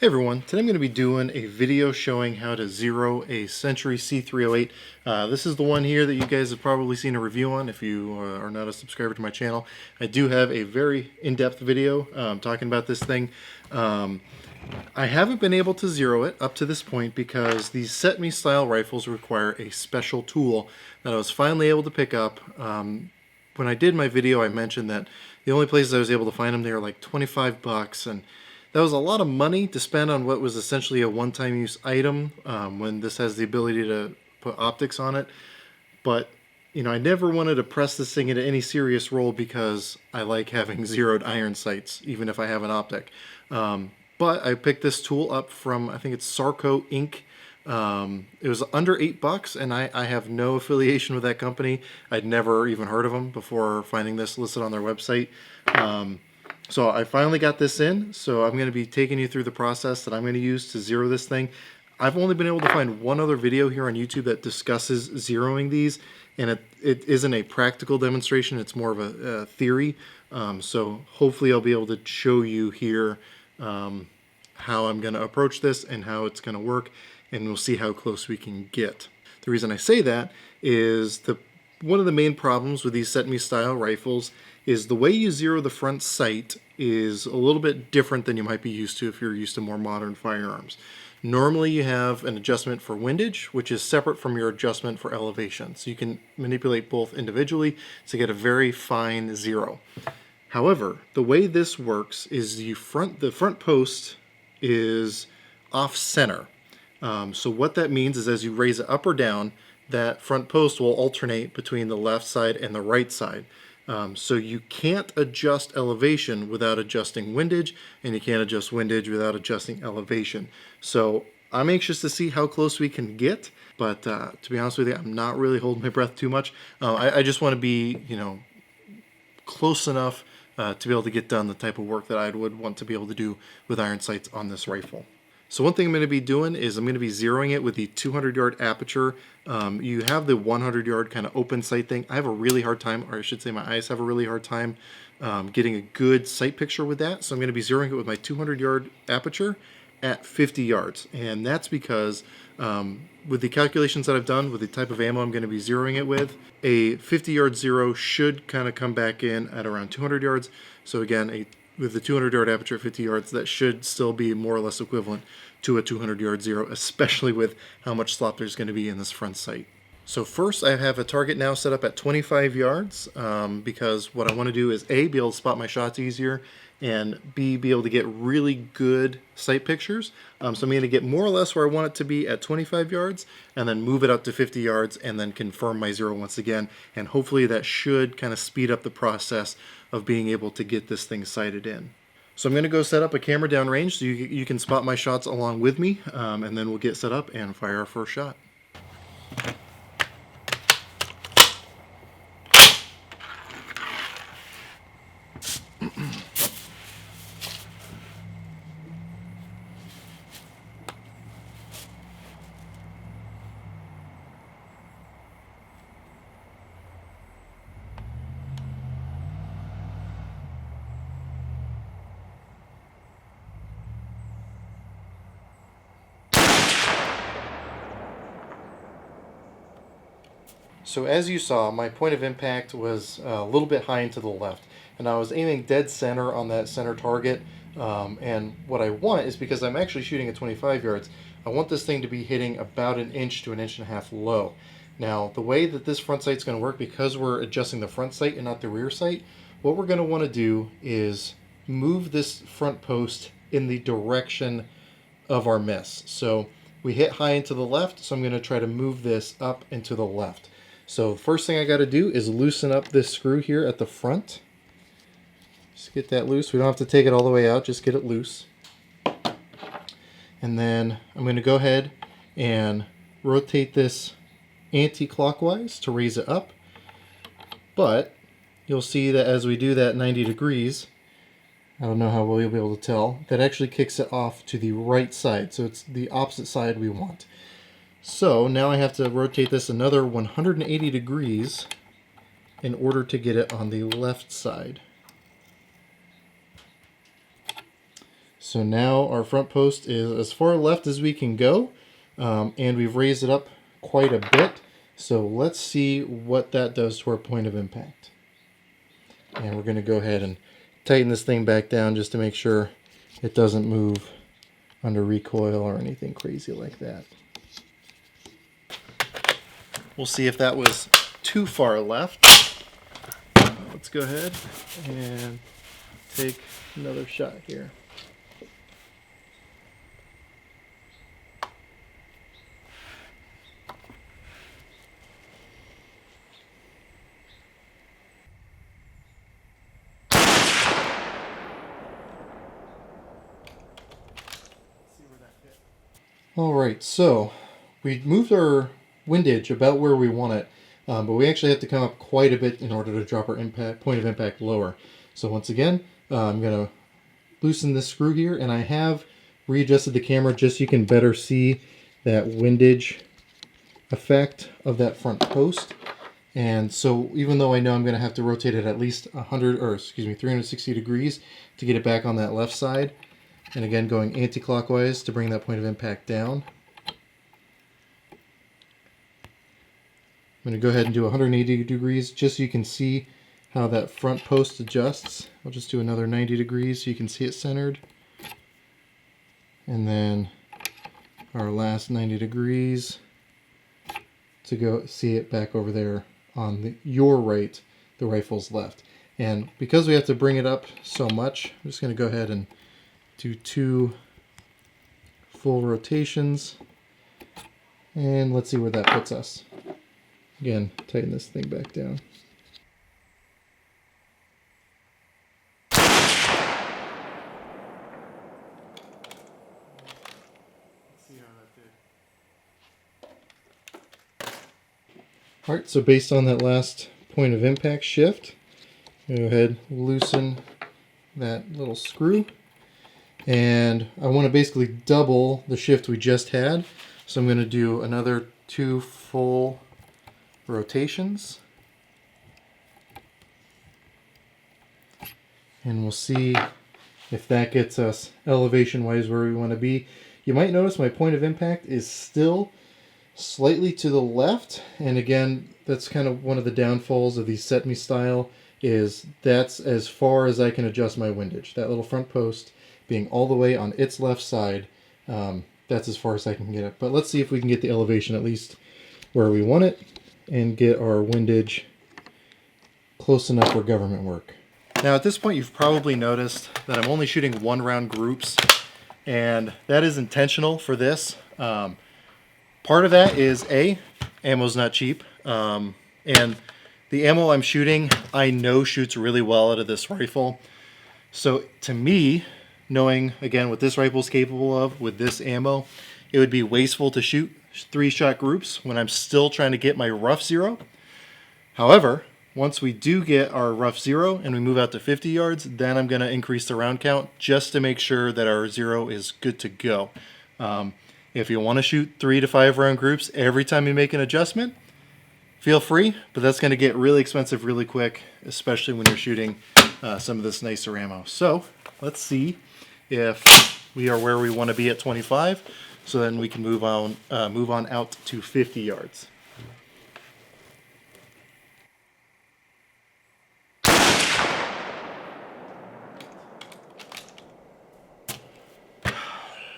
Hey everyone, today I'm going to be doing a video showing how to zero a Century C308. This is the one here that you guys have probably seen a review on if you are not a subscriber to my channel. I do have a very in-depth video talking about this thing. I haven't been able to zero it up to this point because these Cetme style rifles require a special tool that I was finally able to pick up. When I did my video, I mentioned that the only places I was able to find them, they were like 25 bucks, and that was a lot of money to spend on what was essentially a one-time use item when this has the ability to put optics on it. But, you know, I never wanted to press this thing into any serious role because I like having zeroed iron sights, even if I have an optic. But I picked this tool up from, I think it's Sarco Inc. It was under $8, and I have no affiliation with that company. I'd never even heard of them before finding this listed on their website. So I finally got this in, so I'm going to be taking you through the process that I'm going to use to zero this thing. I've only been able to find one other video here on YouTube that discusses zeroing these, and it isn't a practical demonstration, it's more of a theory. So hopefully I'll be able to show you here how I'm going to approach this and how it's going to work, and we'll see how close we can get. The reason I say that is one of the main problems with these Cetme style rifles is the way you zero the front sight is a little bit different than you might be used to if you're used to more modern firearms. Normally you have an adjustment for windage, which is separate from your adjustment for elevation. So you can manipulate both individually to get a very fine zero. However, the way this works is the front post is off center. So what that means is as you raise it up or down, that front post will alternate between the left side and the right side. So you can't adjust elevation without adjusting windage, and you can't adjust windage without adjusting elevation. So I'm anxious to see how close we can get, but to be honest with you, I'm not really holding my breath too much. I just want to be, close enough to be able to get done the type of work that I would want to be able to do with iron sights on this rifle. So one thing I'm going to be doing is I'm going to be zeroing it with the 200-yard aperture. You have the 100-yard kind of open sight thing. I have a really hard time, or I should say my eyes have a really hard time getting a good sight picture with that. So I'm going to be zeroing it with my 200-yard aperture at 50 yards. And that's because with the calculations that I've done with the type of ammo I'm going to be zeroing it with, a 50-yard zero should kind of come back in at around 200 yards. So again, with the 200-yard aperture at 50 yards, that should still be more or less equivalent to a 200-yard zero, especially with how much slop there's going to be in this front sight. So first, I have a target now set up at 25 yards because what I want to do is A, be able to spot my shots easier, and B, be able to get really good sight pictures. So I'm going to get more or less where I want it to be at 25 yards, and then move it up to 50 yards, and then confirm my zero once again. And hopefully that should kind of speed up the process of being able to get this thing sighted in. So I'm going to go set up a camera downrange so you can spot my shots along with me, and then we'll get set up and fire our first shot. So as you saw, my point of impact was a little bit high into the left, and I was aiming dead center on that center target. And what I want is, because I'm actually shooting at 25 yards, I want this thing to be hitting about 1 inch to 1.5 inches low. Now, the way that this front sight is going to work, because we're adjusting the front sight and not the rear sight, what we're going to want to do is move this front post in the direction of our miss. So we hit high into the left, so I'm going to try to move this up into the left. So the first thing I got to do is loosen up this screw here at the front. Just get that loose. We don't have to take it all the way out, just get it loose. And then I'm going to go ahead and rotate this anti-clockwise to raise it up. But you'll see that as we do that 90 degrees, I don't know how well you'll be able to tell, that actually kicks it off to the right side. So it's the opposite side we want. So now I have to rotate this another 180 degrees in order to get it on the left side. So now our front post is as far left as we can go, and we've raised it up quite a bit. So let's see what that does to our point of impact. And we're going to go ahead and tighten this thing back down just to make sure it doesn't move under recoil or anything crazy like that. We'll see if that was too far left. Let's go ahead and take another shot here. Alright, so we moved our windage about where we want it, but we actually have to come up quite a bit in order to drop our point of impact lower. So once again, I'm going to loosen this screw here, and I have readjusted the camera just so you can better see that windage effect of that front post. And so even though I know I'm going to have to rotate it at least 360 degrees to get it back on that left side, and again going anti-clockwise to bring that point of impact down, I'm going to go ahead and do 180 degrees just so you can see how that front post adjusts. I'll just do another 90 degrees so you can see it centered. And then our last 90 degrees to go see it back over there on your right, the rifle's left. And because we have to bring it up so much, I'm just going to go ahead and do 2 full rotations. And let's see where that puts us. Again, tighten this thing back down. Alright, so based on that last point of impact shift, go ahead, loosen that little screw. And I want to basically double the shift we just had. So I'm going to do another 2 full rotations. And we'll see if that gets us elevation-wise where we want to be. You might notice my point of impact is still slightly to the left, and again, that's kind of one of the downfalls of the Cetme style, is that's as far as I can adjust my windage. That little front post being all the way on its left side, that's as far as I can get it. But let's see if we can get the elevation at least where we want it and get our windage close enough for government work. Now at this point you've probably noticed that I'm only shooting 1-round groups, and that is intentional for this. Part of that is ammo's not cheap, and the ammo I'm shooting I know shoots really well out of this rifle. So to me, knowing again what this rifle is capable of with this ammo, it would be wasteful to shoot 3-shot groups when I'm still trying to get my rough zero. However, once we do get our rough zero and we move out to 50 yards, then I'm going to increase the round count just to make sure that our zero is good to go. If you want to shoot 3 to 5 round groups every time you make an adjustment, feel free, but that's going to get really expensive really quick, especially when you're shooting some of this nicer ammo. So let's see if we are where we want to be at 25, so then we can move on out to 50 yards.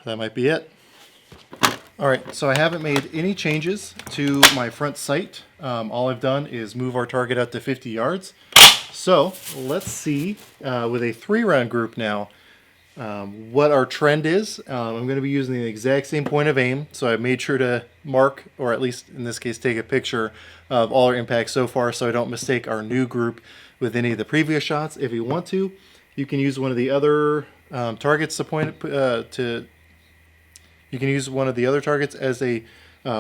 That might be it. Alright, so I haven't made any changes to my front sight. All I've done is move our target out to 50 yards. So let's see with a 3-round group now what our trend is. I'm going to be using the exact same point of aim, so I made sure to mark, or at least in this case take a picture of all our impacts so far so I don't mistake our new group with any of the previous shots. If you want to, you can use one of the other targets to you can use one of the other targets as a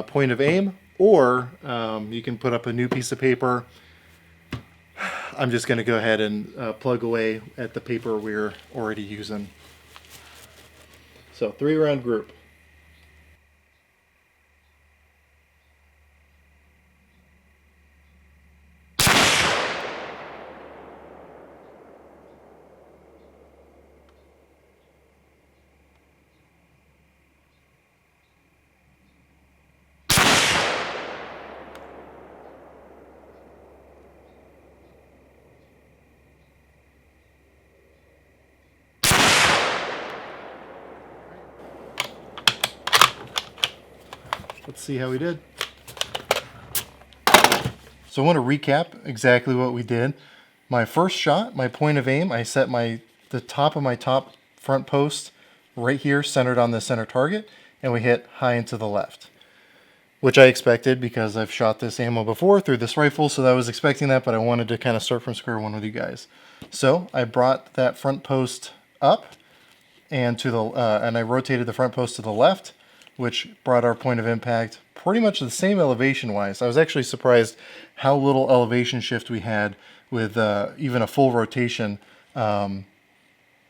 point of aim, or you can put up a new piece of paper. I'm just going to go ahead and plug away at the paper we're already using. So 3-round group. let's see how we did. So I want to recap exactly what we did. My first shot, my point of aim, I set the top of my top front post right here, centered on the center target, and we hit high and to the left, which I expected because I've shot this ammo before through this rifle, so I was expecting that, but I wanted to kind of start from square one with you guys. So I brought that front post up and and I rotated the front post to the left, which brought our point of impact pretty much the same elevation wise. I was actually surprised how little elevation shift we had with even a full rotation.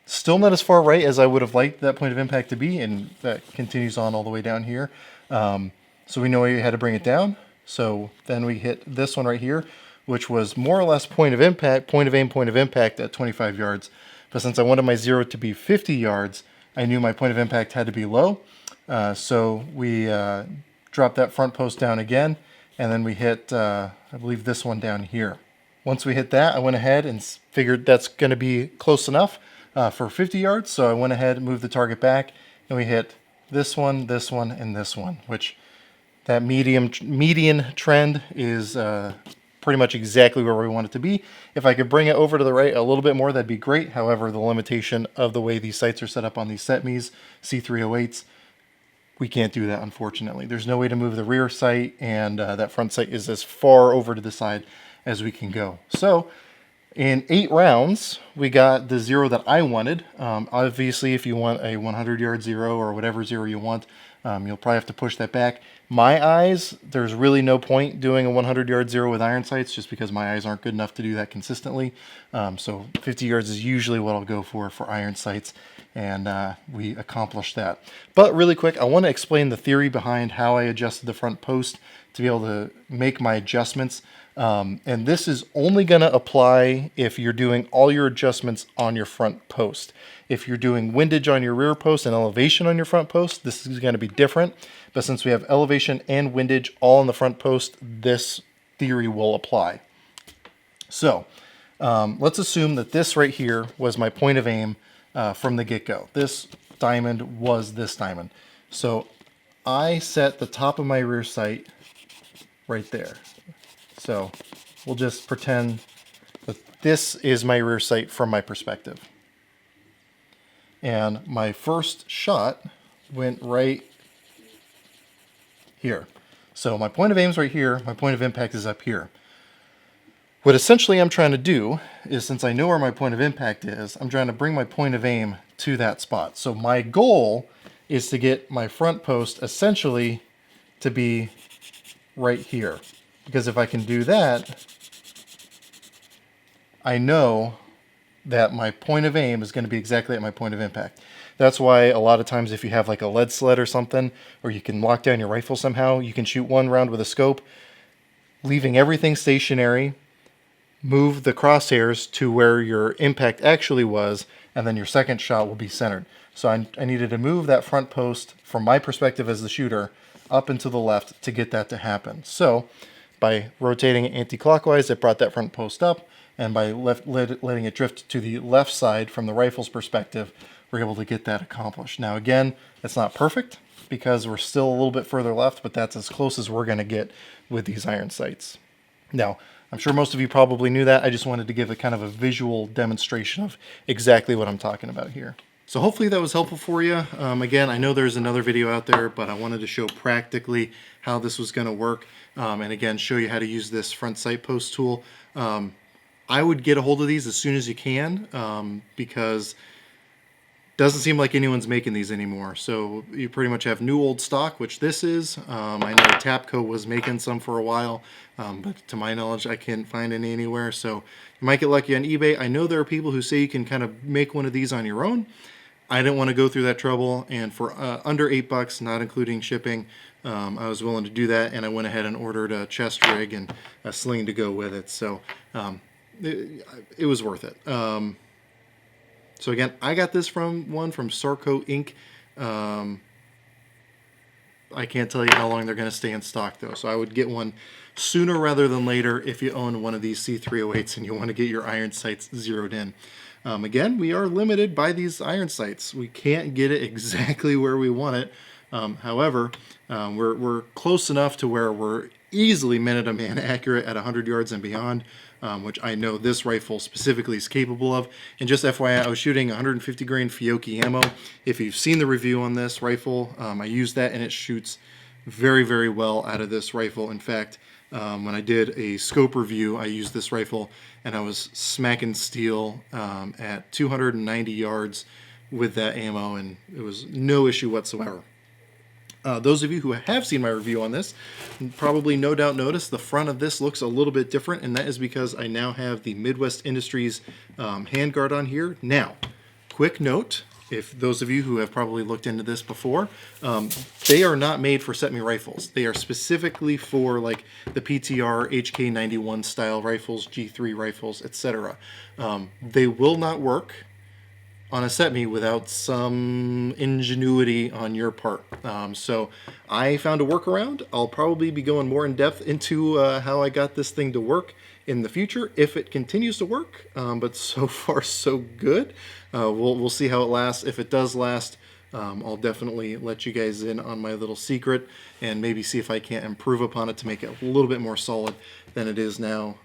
Still not as far right as I would have liked that point of impact to be, and that continues on all the way down here. So we know we had to bring it down. So then we hit this one right here, which was more or less point of impact, point of aim, point of impact at 25 yards. But since I wanted my zero to be 50 yards, I knew my point of impact had to be low. So we dropped that front post down again, and then we hit, I believe, this one down here. Once we hit that, I went ahead and figured that's going to be close enough for 50 yards. So I went ahead and moved the target back, and we hit this one, and this one, which that median trend is pretty much exactly where we want it to be. If I could bring it over to the right a little bit more, that'd be great. However, the limitation of the way these sights are set up on these Cetmes, C308s, we can't do that, unfortunately. There's no way to move the rear sight, and that front sight is as far over to the side as we can go. So in 8 rounds, we got the zero that I wanted. Obviously, if you want a 100-yard zero or whatever zero you want, you'll probably have to push that back. My eyes, there's really no point doing a 100-yard zero with iron sights just because my eyes aren't good enough to do that consistently. So 50 yards is usually what I'll go for iron sights, and we accomplished that. But really quick, I want to explain the theory behind how I adjusted the front post to be able to make my adjustments. And this is only going to apply if you're doing all your adjustments on your front post. If you're doing windage on your rear post and elevation on your front post, this is going to be different. But since we have elevation and windage all on the front post, this theory will apply. So let's assume that this right here was my point of aim from the get-go. This diamond was this diamond. So I set the top of my rear sight right there. So we'll just pretend that this is my rear sight from my perspective. And my first shot went right here. So my point of aim is right here. My point of impact is up here. What essentially I'm trying to do is, since I know where my point of impact is, I'm trying to bring my point of aim to that spot. So my goal is to get my front post essentially to be right here. Because if I can do that, I know that my point of aim is going to be exactly at my point of impact. That's why a lot of times if you have like a lead sled or something, or you can lock down your rifle somehow, you can shoot one round with a scope, leaving everything stationary, move the crosshairs to where your impact actually was, and then your second shot will be centered. So I needed to move that front post from my perspective as the shooter up and to the left to get that to happen. So by rotating it anti-clockwise, it brought that front post up, and by letting it drift to the left side from the rifle's perspective, we're able to get that accomplished. Now again, it's not perfect because we're still a little bit further left, but that's as close as we're going to get with these iron sights. Now, I'm sure most of you probably knew that. I just wanted to give a kind of a visual demonstration of exactly what I'm talking about here. So hopefully that was helpful for you. Again, I know there's another video out there, but I wanted to show practically how this was going to work. And again, show you how to use this front sight post tool. I would get a hold of these as soon as you can, because it doesn't seem like anyone's making these anymore. So you pretty much have new old stock, which this is. I know Tapco was making some for a while, but to my knowledge, I can't find any anywhere. So you might get lucky on eBay. I know there are people who say you can kind of make one of these on your own. I didn't want to go through that trouble, and for under $8, not including shipping, I was willing to do that, and I went ahead and ordered a chest rig and a sling to go with it. So it was worth it. So again, I got this from Sarco Inc. I can't tell you how long they're going to stay in stock though. So I would get one sooner rather than later if you own one of these C308s and you want to get your iron sights zeroed in. Again, we are limited by these iron sights. We can't get it exactly where we want it. However, we're close enough to where we're easily minute-a-man accurate at 100 yards and beyond, which I know this rifle specifically is capable of. And just FYI, I was shooting 150 grain Fiocchi ammo. If you've seen the review on this rifle, I used that and it shoots very, very well out of this rifle. In fact, when I did a scope review, I used this rifle and I was smacking steel at 290 yards with that ammo, and it was no issue whatsoever. Those of you who have seen my review on this probably no doubt noticed the front of this looks a little bit different, and that is because I now have the Midwest Industries handguard on here. Now, quick note, if those of you who have probably looked into this before, they are not made for Cetme rifles. They are specifically for like the PTR HK91 style rifles, G3 rifles, etc. They will not work on a Cetme without some ingenuity on your part. So I found a workaround. I'll probably be going more in depth into how I got this thing to work in the future if it continues to work, but so far so good. We'll see how it lasts. If it does last, I'll definitely let you guys in on my little secret and maybe see if I can't improve upon it to make it a little bit more solid than it is now.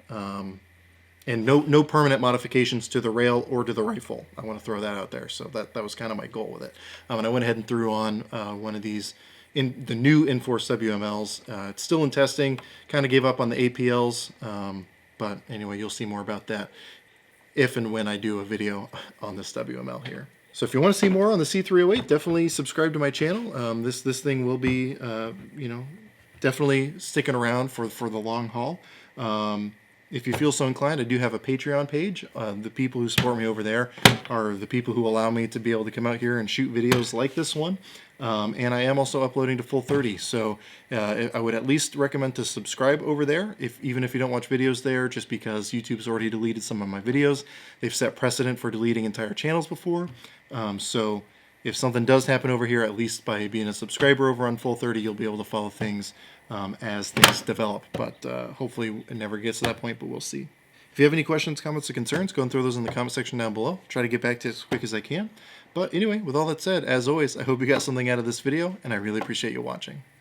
And no permanent modifications to the rail or to the rifle. I want to throw that out there. So that was kind of my goal with it. And I went ahead and threw on one of these, in the new Inforce WMLs. It's still in testing. Kind of gave up on the APLs. But anyway, you'll see more about that if and when I do a video on this WML here. So if you want to see more on the C308, definitely subscribe to my channel. This thing will be, definitely sticking around for the long haul. If you feel so inclined, I do have a Patreon page. The people who support me over there are the people who allow me to be able to come out here and shoot videos like this one. And I am also uploading to Full 30, so I would at least recommend to subscribe over there, even if you don't watch videos there, just because YouTube's already deleted some of my videos. They've set precedent for deleting entire channels before. So if something does happen over here, at least by being a subscriber over on Full 30, you'll be able to follow things as things develop. But hopefully it never gets to that point, but we'll see. If you have any questions, comments, or concerns, go and throw those in the comment section down below. Try to get back to it as quick as I can. But anyway, with all that said, as always, I hope you got something out of this video, and I really appreciate you watching.